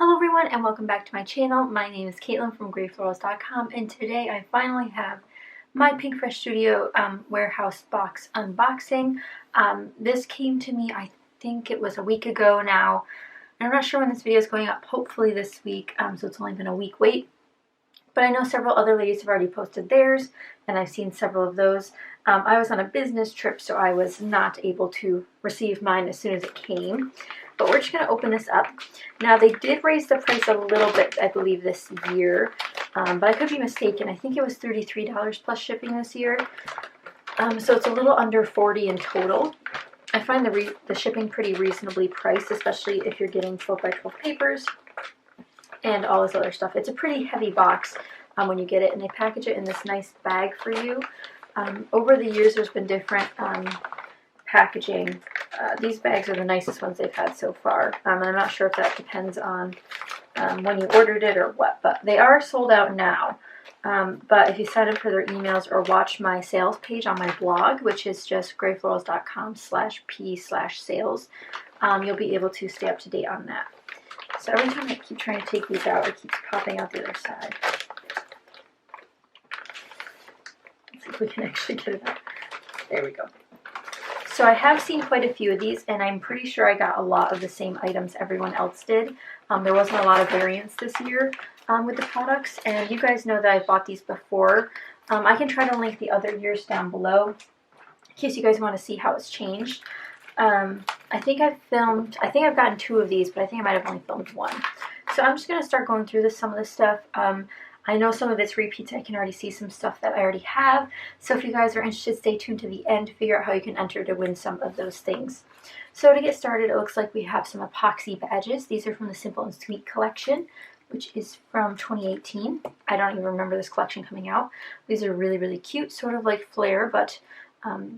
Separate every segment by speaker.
Speaker 1: Hello everyone and welcome back to my channel. My name is Caitlin from Florals.com, and today I finally have my PinkFresh Studio warehouse box unboxing. This came to me, I think it was a week ago now. I'm not sure when this video is going up, hopefully this week, so it's only been a week wait. But I know several other ladies have already posted theirs, and I've seen several of those. I was on a business trip, so I was not able to receive mine as soon as it came. But we're just going to open this up. Now, they did raise the price a little bit, I believe, this year. But I could be mistaken. I think it was $33 plus shipping this year. So it's a little under $40 in total. I find the shipping pretty reasonably priced, especially if you're getting 12x12 papers and all this other stuff. It's a pretty heavy box when you get it, and they package it in this nice bag for you. Over the years, there's been different packaging. These bags are the nicest ones they've had so far, and I'm not sure if that depends on when you ordered it or what, but they are sold out now. But if you sign up for their emails or watch my sales page on my blog, which is just grayflorals.com/p/sales, you'll be able to stay up to date on that. So every time I keep trying to take these out, it keeps popping out the other side. Let's see if we can actually get it out. There we go. So I have seen quite a few of these, and I'm pretty sure I got a lot of the same items everyone else did. There wasn't a lot of variance this year with the products, and you guys know that I've bought these before. I can try to link the other years down below in case you guys want to see how it's changed. I think I've gotten 2 of these, but I think I might have only filmed 1. So I'm just going to start going through some of this stuff. I know some of it's repeats. I can already see some stuff that I already have. So if you guys are interested, stay tuned to the end to figure out how you can enter to win some of those things. So to get started, it looks like we have some epoxy badges. These are from the Simple and Sweet collection, which is from 2018. I don't even remember this collection coming out. These are really, really cute, sort of like flare, but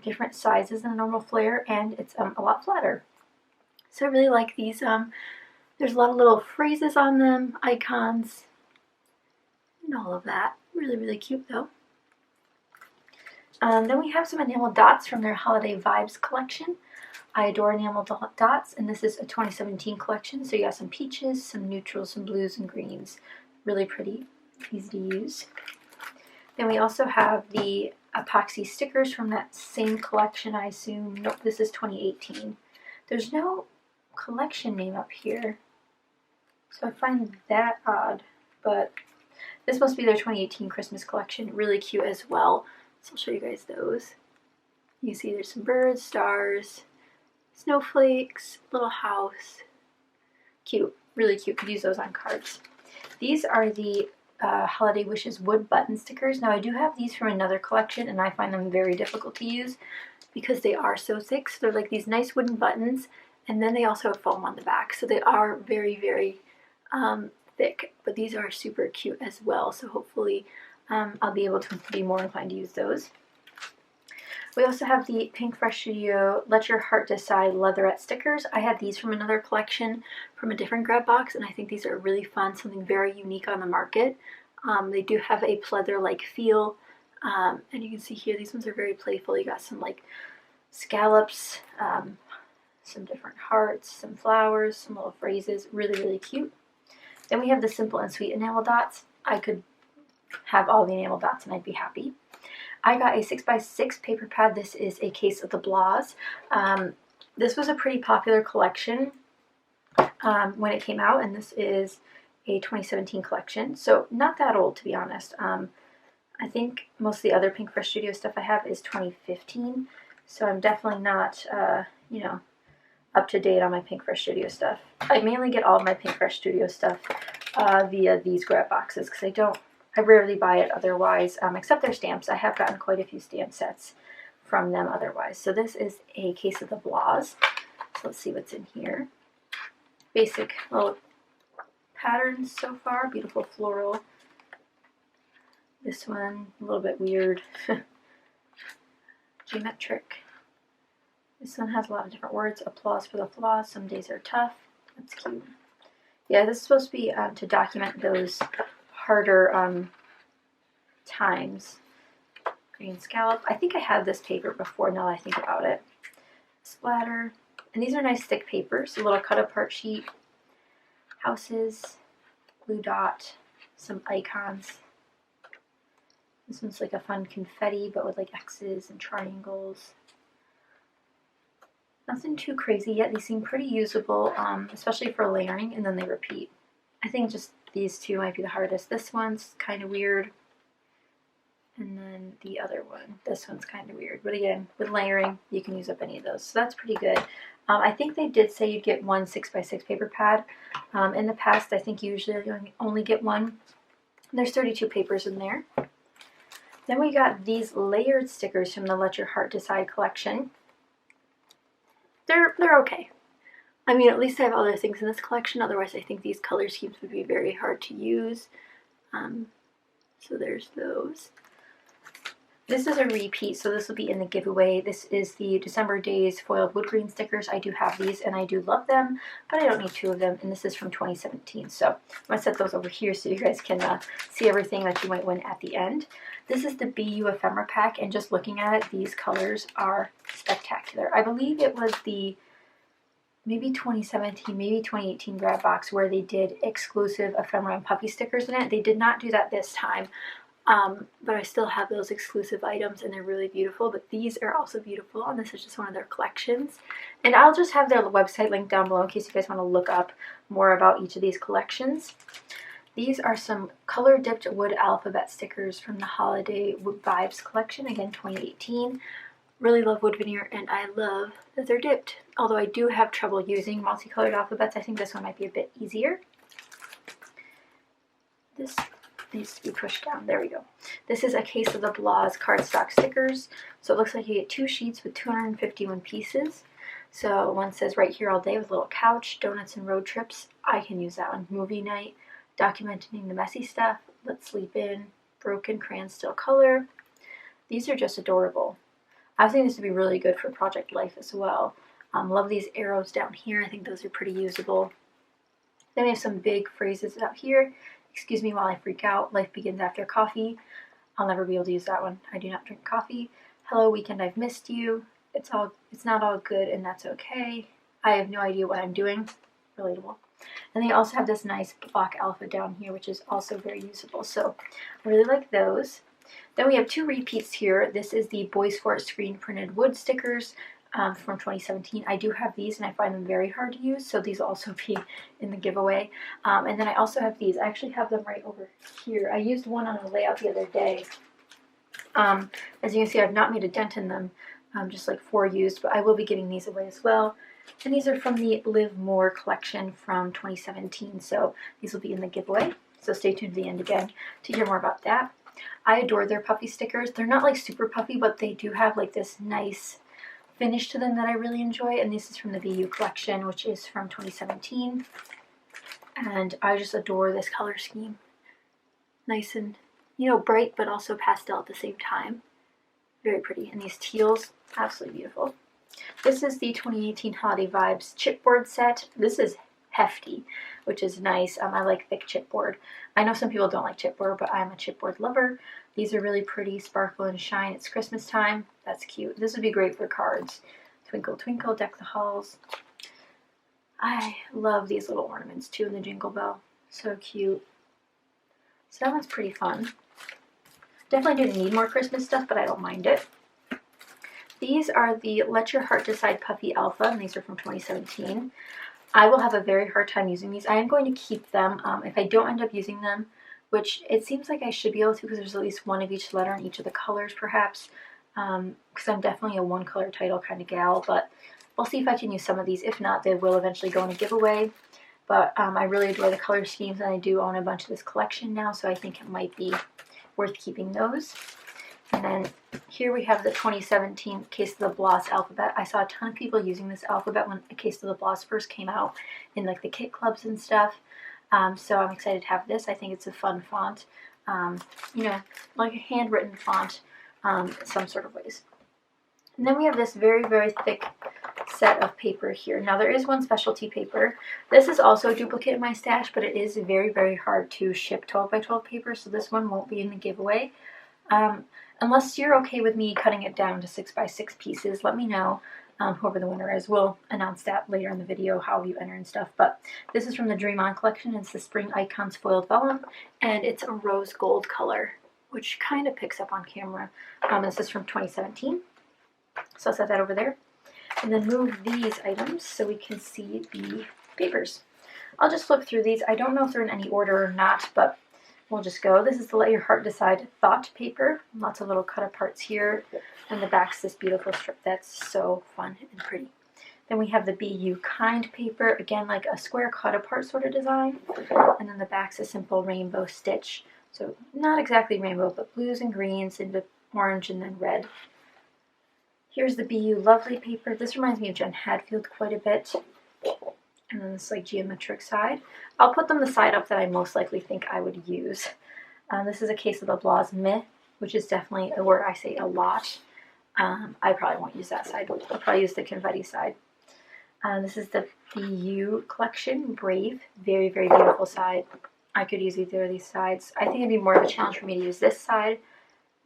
Speaker 1: different sizes than a normal flare, and it's a lot flatter. So I really like these. There's a lot of little phrases on them, icons, and all of that. Really, really cute though. Then we have some enamel dots from their Holiday Vibes collection. I adore enamel dots, and this is a 2017 collection, so you got some peaches, some neutrals, some blues, and greens. Really pretty, easy to use. Then we also have the epoxy stickers from that same collection, I assume. Nope, this is 2018. There's no collection name up here, so I find that odd, but this must be their 2018 Christmas collection. Really cute as well, so I'll show you guys those. You see there's some birds, stars, snowflakes, little house. Cute, really cute. Could use those on cards. These are the Holiday Wishes wood button stickers. Now I do have these from another collection, and I find them very difficult to use because they are so thick. So they're like these nice wooden buttons, and then they also have foam on the back. So they are very, very thick, but these are super cute as well. So hopefully I'll be able to be more inclined to use those. We also have the PinkFresh Studio Let Your Heart Decide leatherette stickers. I had these from another collection from a different grab box, and I think these are really fun, something very unique on the market. They do have a pleather-like feel, and you can see here these ones are very playful. You got some like scallops, some different hearts, some flowers, some little phrases. Really, really cute. Then we have the Simple and Sweet enamel dots. I could have all the enamel dots and I'd be happy. I got a 6x6 paper pad. This is a case of the Blahs. This was a pretty popular collection when it came out, and this is a 2017 collection, so not that old, to be honest. I think most of the other PinkFresh Studio stuff I have is 2015, so I'm definitely not, you know, up to date on my PinkFresh Studio stuff. I mainly get all of my PinkFresh Studio stuff via these grab boxes because I rarely buy it otherwise, except their stamps. I have gotten quite a few stamp sets from them otherwise. So this is a case of the Blahs. So let's see what's in here. Basic little patterns so far. Beautiful floral. This one, a little bit weird. Geometric. This one has a lot of different words. Applause for the flaws. Some days are tough. That's cute. Yeah, this is supposed to be to document those harder times. Green scallop. I think I had this paper before now that I think about it. Splatter. And these are nice thick papers. A little cut apart sheet. houses, blue dot, some icons. This one's like a fun confetti, but with like X's and triangles. Nothing too crazy yet. These seem pretty usable, especially for layering, and then they repeat. I think just these two might be the hardest. This one's kind of weird, and then the other one, this one's kind of weird. But again, with layering, you can use up any of those, so that's pretty good. I think they did say you'd get one 6x6 paper pad. In the past, I think usually you only get one. There's 32 papers in there. Then we got these layered stickers from the Let Your Heart Decide collection. They're okay. I mean, at least I have other things in this collection. Otherwise, I think these color schemes would be very hard to use. So there's those. This is a repeat, so this will be in the giveaway. This is the December Days foiled wood green stickers. I do have these, and I do love them, but I don't need two of them, and this is from 2017. So I'm going to set those over here so you guys can see everything that you might win at the end. This is the BU ephemera pack, and just looking at it, these colors are spectacular. I believe it was the maybe 2017, maybe 2018 grab box where they did exclusive ephemera and puppy stickers in it. They did not do that this time. But I still have those exclusive items, and they're really beautiful. But these are also beautiful, and this is just one of their collections. And I'll just have their website linked down below in case you guys want to look up more about each of these collections. These are some color dipped wood alphabet stickers from the Holiday Vibes collection, again 2018. Really love wood veneer, and I love that they're dipped. Although I do have trouble using multicolored alphabets, I think this one might be a bit easier. This needs to be pushed down. There we go. This is a case of the Blah's cardstock stickers. So it looks like you get 2 sheets with 251 pieces. So one says right here all day with a little couch, donuts and road trips. I can use that one. Movie night, documenting the messy stuff, let's sleep in, broken crayon still color. These are just adorable. I think this would be really good for Project Life as well. Love these arrows down here. I think those are pretty usable. Then we have some big phrases out here. Excuse me while I freak out. Life begins after coffee. I'll never be able to use that one. I do not drink coffee. Hello, weekend, I've missed you. It's not all good, and that's okay. I have no idea what I'm doing. Relatable. And they also have this nice block alpha down here, which is also very usable. So I really like those. Then we have 2 repeats here. This is the Boys Fort screen printed wood stickers from 2017. I do have these, and I find them very hard to use, so these will also be in the giveaway. And then I also have these. I actually have them right over here. I used one on a layout the other day. As you can see, I've not made a dent in them, just like 4 used, but I will be giving these away as well. And these are from the Live More collection from 2017, so these will be in the giveaway. So stay tuned to the end again to hear more about that. I adore their puffy stickers. They're not like super puffy, but they do have like this nice finish to them that I really enjoy, and this is from the BU collection, which is from 2017, and I just adore this color scheme. Nice and, you know, bright, but also pastel at the same time. Very pretty, and these teals, absolutely beautiful. This is the 2018 Holiday Vibes chipboard set. This is hefty, which is nice. I like thick chipboard. I know some people don't like chipboard, but I'm a chipboard lover. These are really pretty, sparkle and shine. It's Christmas time. That's cute. This would be great for cards. Twinkle, twinkle, deck the halls. I love these little ornaments too in the Jingle Bell. So cute. So that one's pretty fun. Definitely didn't need more Christmas stuff, but I don't mind it. These are the Let Your Heart Decide Puffy Alpha, and these are from 2017. I will have a very hard time using these. I am going to keep them. If I don't end up using them, which it seems like I should be able to because there's at least one of each letter in each of the colors perhaps, because I'm definitely a one color title kind of gal, but I'll see if I can use some of these. If not, they will eventually go in a giveaway. But I really adore the color schemes, and I do own a bunch of this collection now, so I think it might be worth keeping those. And then here we have the 2017 Case of the Bloss alphabet. I saw a ton of people using this alphabet when a Case of the Bloss first came out in like the kit clubs and stuff. So I'm excited to have this. I think it's a fun font, you know, like a handwritten font in some sort of ways. And then we have this very, very thick set of paper here. Now there is one specialty paper. This is also a duplicate in my stash, but it is very, very hard to ship 12 by 12 paper, so this one won't be in the giveaway. Unless you're okay with me cutting it down to 6 by 6 pieces, let me know. over the winter, as we'll announce that later in the video, how you enter and stuff. But this is from the Dream On collection. It's the Spring Icons Foiled Vellum, and it's a rose gold color, which kind of picks up on camera. This is from 2017, so I'll set that over there. And then move these items so we can see the papers. I'll just flip through these. I don't know if they're in any order or not, but we'll just go. This is the Let Your Heart Decide Thought paper. Lots of little cut aparts here. And the back's this beautiful strip that's so fun and pretty. Then we have the Be You Kind paper. Again, like a square cut apart sort of design. And then the back's a simple rainbow stitch. So not exactly rainbow, but blues and greens into orange and then red. Here's the Be You Lovely paper. This reminds me of Jen Hadfield quite a bit. And then this like geometric side. I'll put them the side up that I most likely think I would use. This is a case of the Blasme, which is definitely a word I say a lot. I probably won't use that side. I'll probably use the confetti side. This is the Be You collection, Brave. Very, very beautiful side. I could use either of these sides. I think it'd be more of a challenge for me to use this side.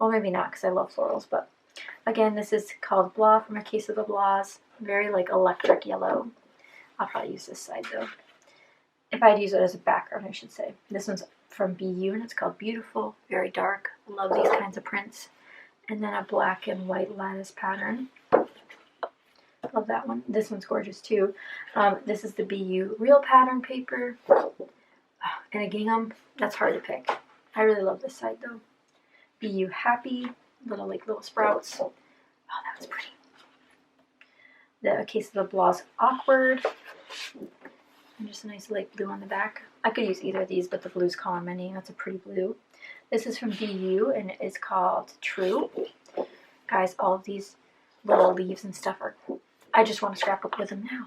Speaker 1: Well, maybe not because I love florals, but again, this is called Blah from a case of the Blahs. Very like electric yellow. I'll probably use this side though. If I'd use it as a background, I should say. This one's from Be You and it's called Beautiful. Very dark. Love these kinds of prints. And then a black and white lattice pattern. Love that one. This one's gorgeous too. This is the Be You Real Pattern paper. And a gingham. That's hard to pick. I really love this side though. Be You Happy. Little sprouts. Oh, that was pretty. The case of the Blahs Awkward. And just a nice light blue on the back. I could use either of these, but the blue's calling my name. That's a pretty blue. This is from Be You, and it is called True. Guys, all of these little leaves and stuff are... I just want to scrapbook with them now.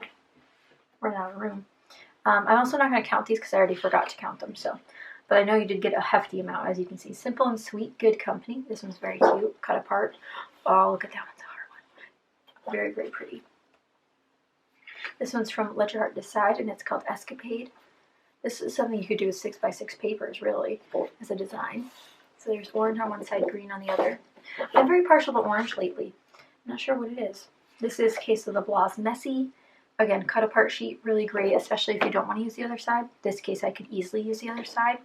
Speaker 1: We're out of room. I'm also not going to count these because I already forgot to count them. But I know you did get a hefty amount, as you can see. Simple and Sweet, Good Company. This one's very cute. Cut apart. Oh, look at that one's a hard one. Very, very pretty. This one's from Let Your Heart Decide, and it's called Escapade. This is something you could do with 6x6 papers, really, as a design. So there's orange on one side, green on the other. I'm very partial to orange lately. I'm not sure what it is. This is Case of the Blahs Messy. Again, cut apart sheet, really great, especially if you don't want to use the other side. This case, I could easily use the other side.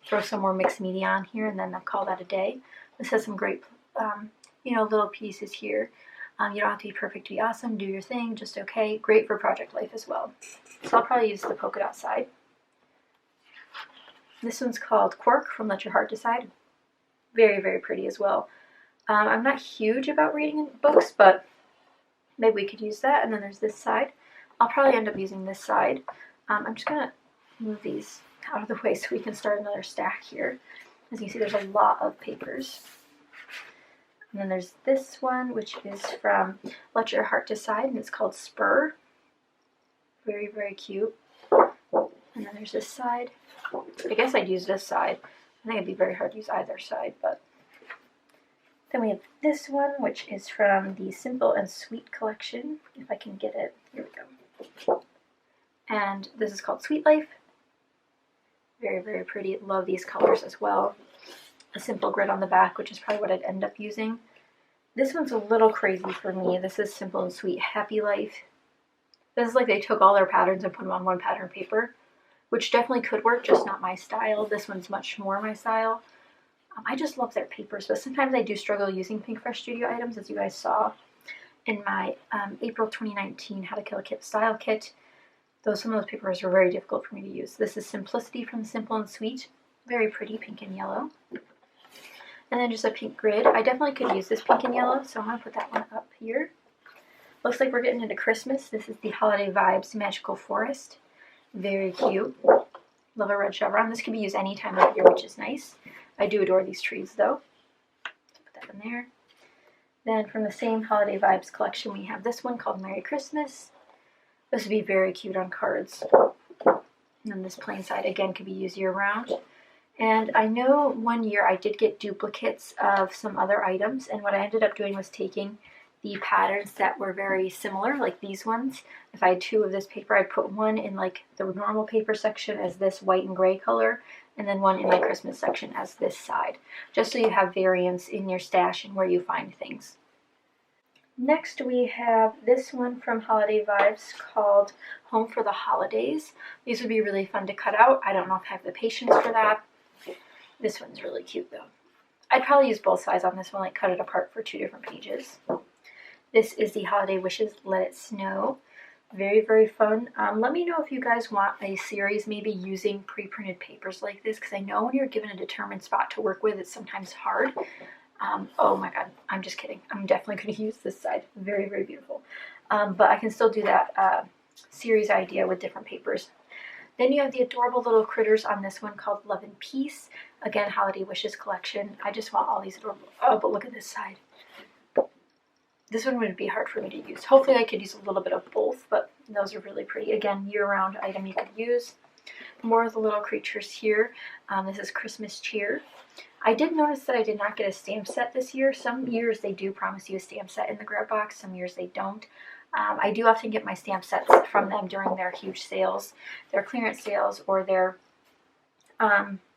Speaker 1: Throw some more mixed media on here, and then I'll call that a day. This has some great, little pieces here. You don't have to be perfect to be awesome. Do your thing, just okay. Great for project life as well. So I'll probably use the polka dot side. This one's called Quirk from Let Your Heart Decide. Very, very pretty as well. I'm not huge about reading books, but maybe we could use that. And then there's this side. I'll probably end up using this side. I'm just going to move these out of the way so we can start another stack here. As you can see, there's a lot of papers. And then there's this one, which is from Let Your Heart Decide, and it's called Spur. Very, very cute. And then there's this side. I guess I'd use this side. I think it'd be very hard to use either side, but... Then we have this one, which is from the Simple and Sweet collection. If I can get it. Here we go. And this is called Sweet Life. Very, very pretty. Love these colors as well. A simple grid on the back, which is probably what I'd end up using. This one's a little crazy for me. This is Simple and Sweet Happy Life. This is like they took all their patterns and put them on one pattern paper, which definitely could work, just not my style. This one's much more my style. I just love their papers, but sometimes I do struggle using PinkFresh Studio items, as you guys saw in my April 2019 How to Kill a Kit style kit. Some of those papers were very difficult for me to use. This is Simplicity from Simple and Sweet. Very pretty, pink and yellow. And then just a pink grid. I definitely could use this pink and yellow, so I'm going to put that one up here. Looks like we're getting into Christmas. This is the Holiday Vibes Magical Forest. Very cute. Love a red chevron. This can be used any time of year, which is nice. I do adore these trees, though. Put that in there. Then from the same Holiday Vibes collection, we have this one called Merry Christmas. This would be very cute on cards. And then this plain side, again, could be used year-round. And I know one year I did get duplicates of some other items, and what I ended up doing was taking the patterns that were very similar, like these ones. If I had two of this paper, I'd put one in like the normal paper section as this white and gray color, and then one in my Christmas section as this side, just so you have variance in your stash and where you find things. Next we have this one from Holiday Vibes called Home for the Holidays. These would be really fun to cut out. I don't know if I have the patience for that. This one's really cute though. I'd probably use both sides on this one, like cut it apart for 2 different pages. This is the Holiday Wishes Let It Snow. Very, very fun. Let me know if you guys want a series maybe using pre-printed papers like this, because I know when you're given a determined spot to work with, it's sometimes hard. Oh my god, I'm just kidding. I'm definitely going to use this side. Very, very beautiful. But I can still do that series idea with different papers. Then you have the adorable little critters on this one called Love and Peace. Again, Holiday Wishes collection. I just want all these adorable. Oh, but look at this side. This one would be hard for me to use. Hopefully I could use a little bit of both, but those are really pretty. Again, year-round item you could use. More of the little creatures here. This is Christmas Cheer. I did notice that I did not get a stamp set this year. Some years they do promise you a stamp set in the grab box. Some years they don't. I do often get my stamp sets from them during their huge sales, their clearance sales, or their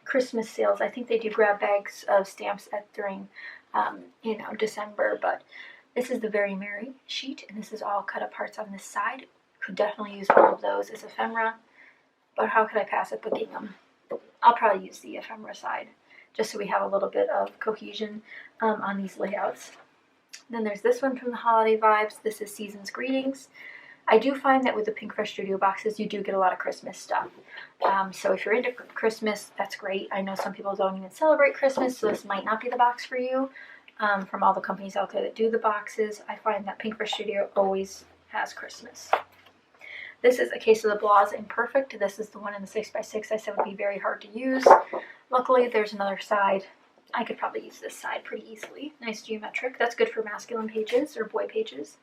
Speaker 1: Christmas sales. I think they do grab bags of stamps during December, but this is the Very Merry sheet, and this is all cut up parts on this side. Could definitely use all of those as ephemera, but how could I pass up a gingham? I'll probably use the ephemera side, just so we have a little bit of cohesion on these layouts. Then there's this one from the Holiday Vibes. This is Season's Greetings. I do find that with the PinkFresh Studio boxes, you do get a lot of Christmas stuff. So if you're into Christmas, that's great. I know some people don't even celebrate Christmas, so this might not be the box for you. From all the companies out there that do the boxes, I find that PinkFresh Studio always has Christmas. This is a case of the Blahs Imperfect. This is the one in the 6x6 I said would be very hard to use. Luckily, there's another side. I could probably use this side pretty easily. Nice geometric. That's good for masculine pages or boy pages.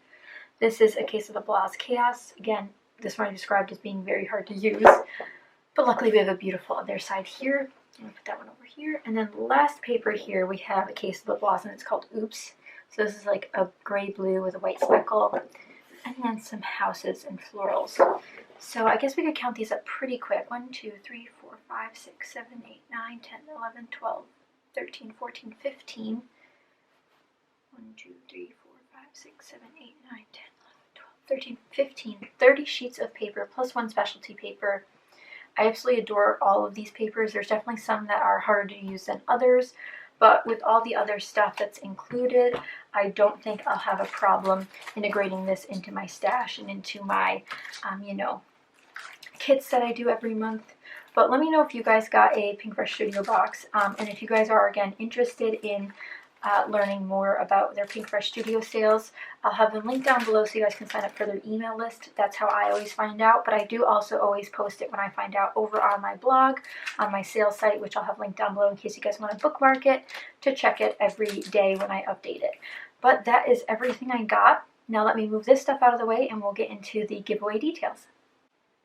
Speaker 1: This is a case of the Blahs Chaos. Again, this one I described as being very hard to use. But luckily, we have a beautiful other side here. I'm going to put that one over here. And then the last paper here, we have a case of the Blahs, and it's called Oops. So this is like a gray-blue with a white speckle. And then some houses and florals. So I guess we could count these up pretty quick. 1, 2, 3, 4, 5, 6, 7, 8, 9, 10, 11, 12, 13, 14, 15. 1, 2, 3, 4, 5, 6, 7, 8, 9, 10, 11, 12, 13, 15. 30 sheets of paper plus 1 specialty paper. I absolutely adore all of these papers. There's definitely some that are harder to use than others. But with all the other stuff that's included, I don't think I'll have a problem integrating this into my stash and into my, kits that I do every month. But let me know if you guys got a PinkFresh Studio box. And if you guys are, again, interested in learning more about their PinkFresh Studio sales, I'll have them linked down below so you guys can sign up for their email list. That's how I always find out, but I do also always post it when I find out over on my blog, on my sales site, which I'll have linked down below in case you guys want to bookmark it to check it every day when I update it. But that is everything I got. Now let me move this stuff out of the way and we'll get into the giveaway details.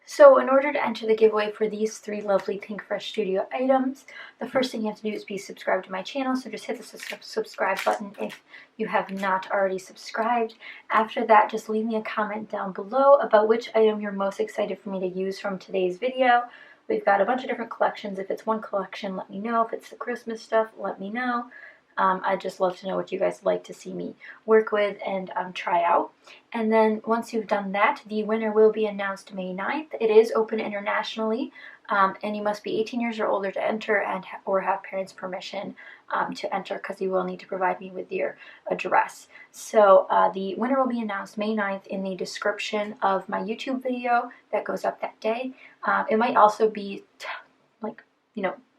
Speaker 1: So in order to enter the giveaway for these 3 lovely PinkFresh Studio items, the first thing you have to do is be subscribed to my channel, so just hit the subscribe button if you have not already subscribed. After that, just leave me a comment down below about which item you're most excited for me to use from today's video. We've got a bunch of different collections. If it's one collection, let me know. If it's the Christmas stuff, let me know. I'd just love to know what you guys like to see me work with and try out. And then once you've done that, the winner will be announced May 9th. It is open internationally, and you must be 18 years or older to enter and or have parents' permission to enter, because you will need to provide me with your address. So the winner will be announced May 9th in the description of my YouTube video that goes up that day. It might also be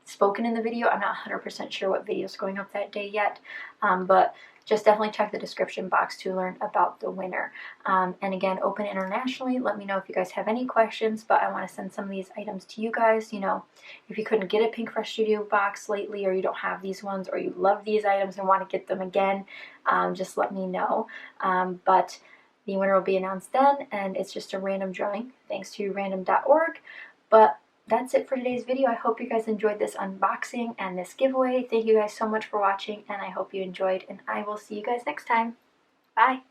Speaker 1: spoken in the video. I'm not 100% sure what video is going up that day yet, but just definitely check the description box to learn about the winner. And again, open internationally. Let me know if you guys have any questions, but I want to send some of these items to you guys. If you couldn't get a PinkFresh Studio box lately, or you don't have these ones, or you love these items and want to get them again, just let me know. But the winner will be announced then, and it's just a random drawing thanks to random.org. But that's it for today's video. I hope you guys enjoyed this unboxing and this giveaway. Thank you guys so much for watching, and I hope you enjoyed, and I will see you guys next time. Bye!